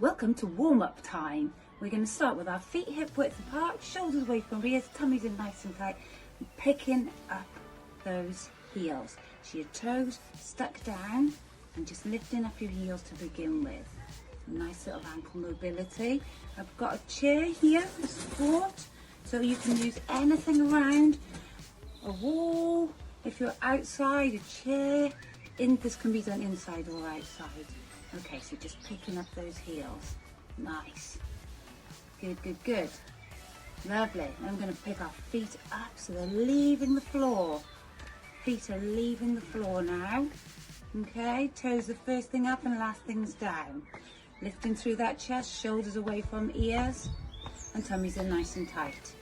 Welcome to warm-up time. We're going to start with our feet hip width apart, shoulders away from ears, tummies in nice and tight, and picking up those heels. So your toes stuck down and just lifting up your heels to begin with. A nice little ankle mobility. I've got a chair here for support, so you can use anything around, a wall, if you're outside, a chair. This can be done inside or outside. Okay, so just picking up those heels. Nice. Good, good, good. Lovely. I'm going to pick our feet up so they're leaving the floor. Feet are leaving the floor now. Okay, toes the first thing up and last thing's down. Lifting through that chest, shoulders away from ears, and tummies in nice and tight.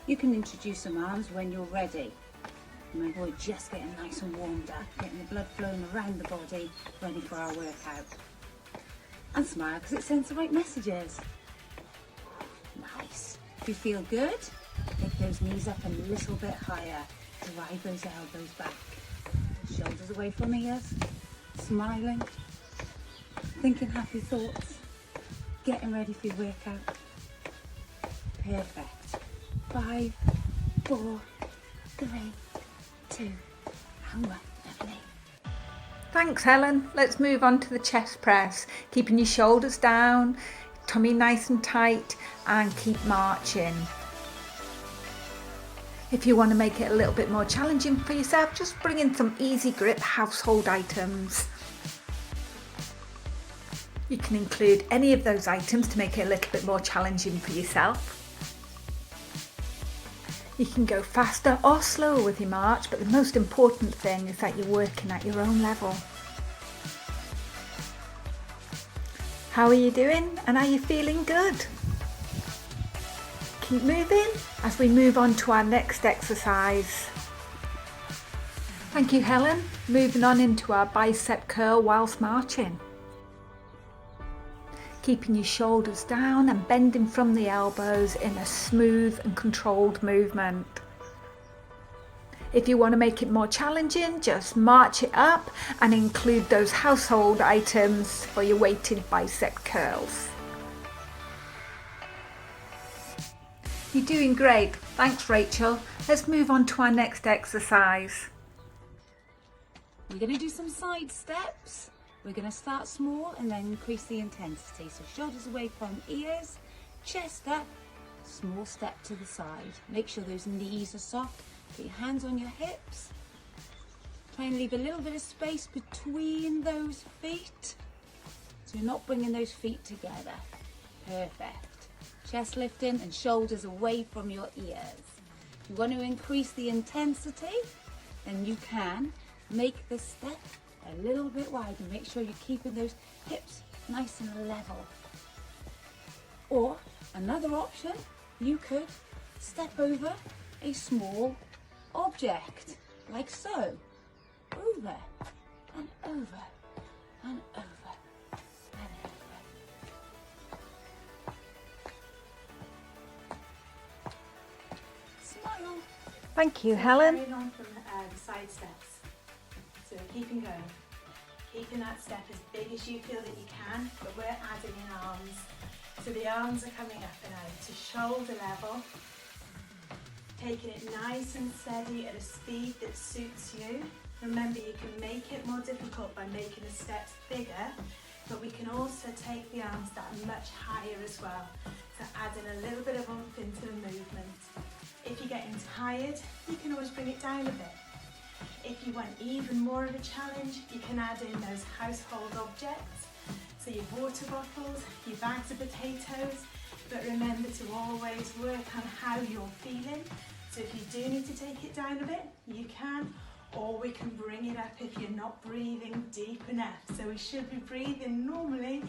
You can introduce some arms when you're ready. Remember, we're just getting nice and warmed up, getting the blood flowing around the body, ready for our workout. And smile because it sends the right messages. Nice. If you feel good, take those knees up a little bit higher. Drive those elbows back. Shoulders away from ears. Smiling. Thinking happy thoughts. Getting ready for your workout. Perfect. 5, 4, 3, 2, and 1. Lovely. Thanks, Helen. Let's move on to the chest press. Keeping your shoulders down, tummy nice and tight, and keep marching. If you want to make it a little bit more challenging for yourself, just bring in some easy grip household items. You can include any of those items to make it a little bit more challenging for yourself. You can go faster or slower with your march, but the most important thing is that you're working at your own level. How are you doing, and are you feeling good? Keep moving as we move on to our next exercise. Thank you, Helen. Moving on into our bicep curl whilst marching. Keeping your shoulders down and bending from the elbows in a smooth and controlled movement. If you want to make it more challenging, just march it up and include those household items for your weighted bicep curls. You're doing great. Thanks, Rachel. Let's move on to our next exercise. We're going to do some side steps. We're going to start small and then increase the intensity. So shoulders away from ears, chest up, small step to the side. Make sure those knees are soft. Put your hands on your hips. Try and leave a little bit of space between those feet, so you're not bringing those feet together. Perfect. Chest lifting and shoulders away from your ears. If you want to increase the intensity, then you can make the step a little bit wider. Make sure you're keeping those hips nice and level. Or another option, you could step over a small object, like so. Over and over and over and over. Smile. Thank you, Helen. Carrying on from the side steps. So keeping going. Keeping that step as big as you feel that you can, but we're adding in arms. So the arms are coming up and out to shoulder level. Taking it nice and steady at a speed that suits you. Remember, you can make it more difficult by making the steps bigger, but we can also take the arms that are much higher as well, so adding a little bit of oomph into the movement. If you're getting tired, you can always bring it down a bit. If you want even more of a challenge, you can add in those household objects, so your water bottles, your bags of potatoes, but remember to always work on how you're feeling. So if you do need to take it down a bit, you can, or we can bring it up if you're not breathing deep enough. So we should be breathing normally,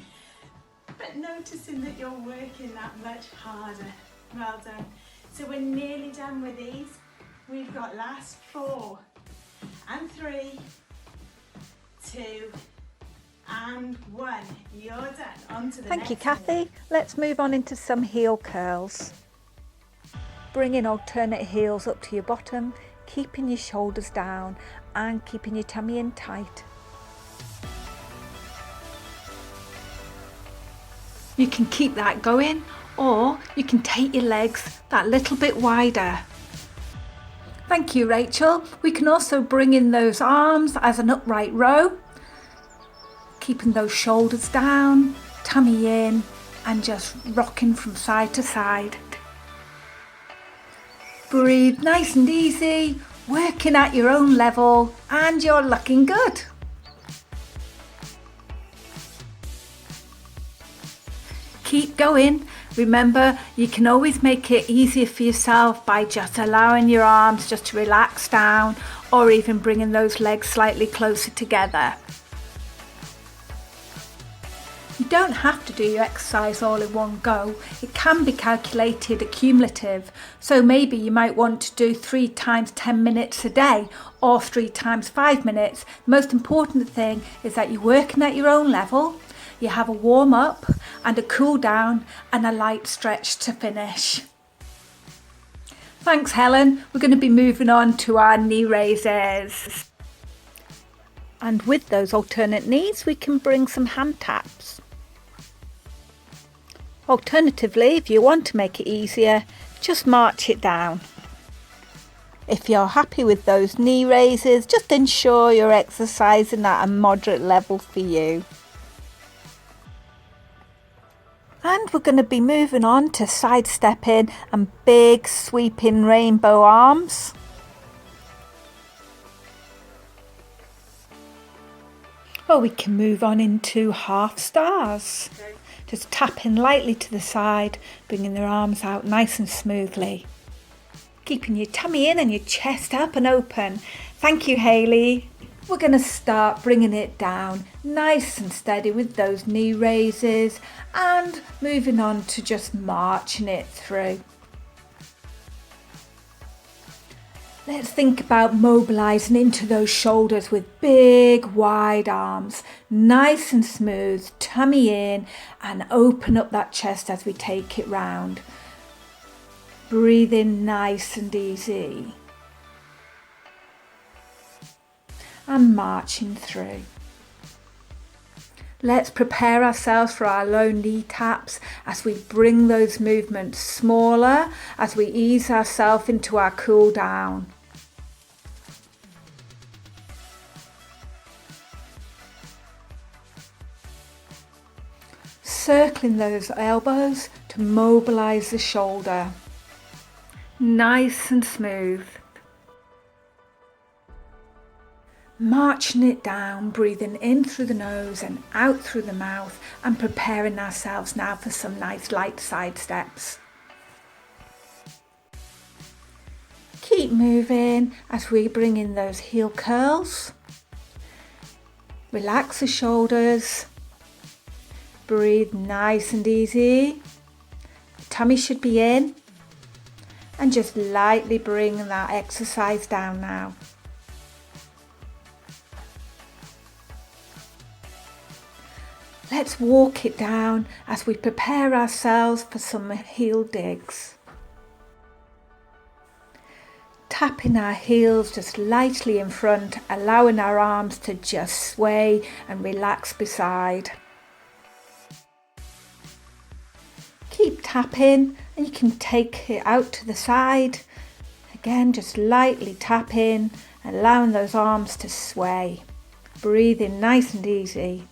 but noticing that you're working that much harder. Well done. So we're nearly done with these. We've got last 4 and 3, 2, and 1. You're done. On to the Thank you, next Kathy. one. Let's move on into some heel curls. Bring in alternate heels up to your bottom, keeping your shoulders down and keeping your tummy in tight. You can keep that going, or you can take your legs that little bit wider. Thank you, Rachel. We can also bring in those arms as an upright row, keeping those shoulders down, tummy in, and just rocking from side to side. Breathe nice and easy, working at your own level, and you're looking good. Keep going. Remember, you can always make it easier for yourself by just allowing your arms just to relax down, or even bringing those legs slightly closer together. You don't have to do your exercise all in one go. It can be calculated accumulative. So maybe you might want to do 3 times 10 minutes a day, or 3 times 5 minutes. The most important thing is that you're working at your own level. You have a warm up and a cool down and a light stretch to finish. Thanks, Helen. We're going to be moving on to our knee raises. And with those alternate knees, we can bring some hand taps. Alternatively, if you want to make it easier, just march it down. If you're happy with those knee raises, just ensure you're exercising at a moderate level for you. And we're going to be moving on to sidestepping and big sweeping rainbow arms. Or we can move on into half stars. Just tapping lightly to the side, bringing their arms out nice and smoothly. Keeping your tummy in and your chest up and open. Thank you, Hayley. We're going to start bringing it down nice and steady with those knee raises and moving on to just marching it through. Let's think about mobilising into those shoulders with big wide arms, nice and smooth, tummy in, and open up that chest as we take it round. Breathe in nice and easy. And marching through. Let's prepare ourselves for our low knee taps as we bring those movements smaller as we ease ourselves into our cool down. Circling those elbows to mobilise the shoulder. Nice and smooth. Marching it down, breathing in through the nose and out through the mouth, and preparing ourselves now for some nice light side steps. Keep moving as we bring in those heel curls. Relax the shoulders. Breathe nice and easy. Tummy should be in. And just lightly bring that exercise down now. Let's walk it down as we prepare ourselves for some heel digs. Tapping our heels just lightly in front, allowing our arms to just sway and relax beside. Keep tapping and you can take it out to the side. Again, just lightly tapping, allowing those arms to sway. Breathing nice and easy.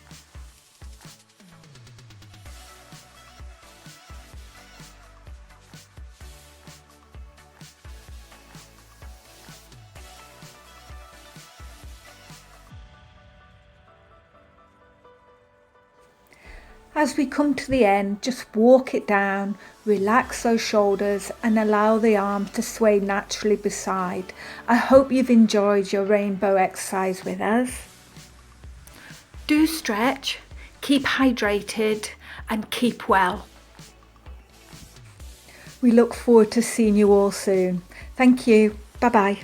As we come to the end, just walk it down, relax those shoulders and allow the arms to sway naturally beside. I hope you've enjoyed your rainbow exercise with us. Do stretch, keep hydrated and keep well. We look forward to seeing you all soon. Thank you. Bye bye.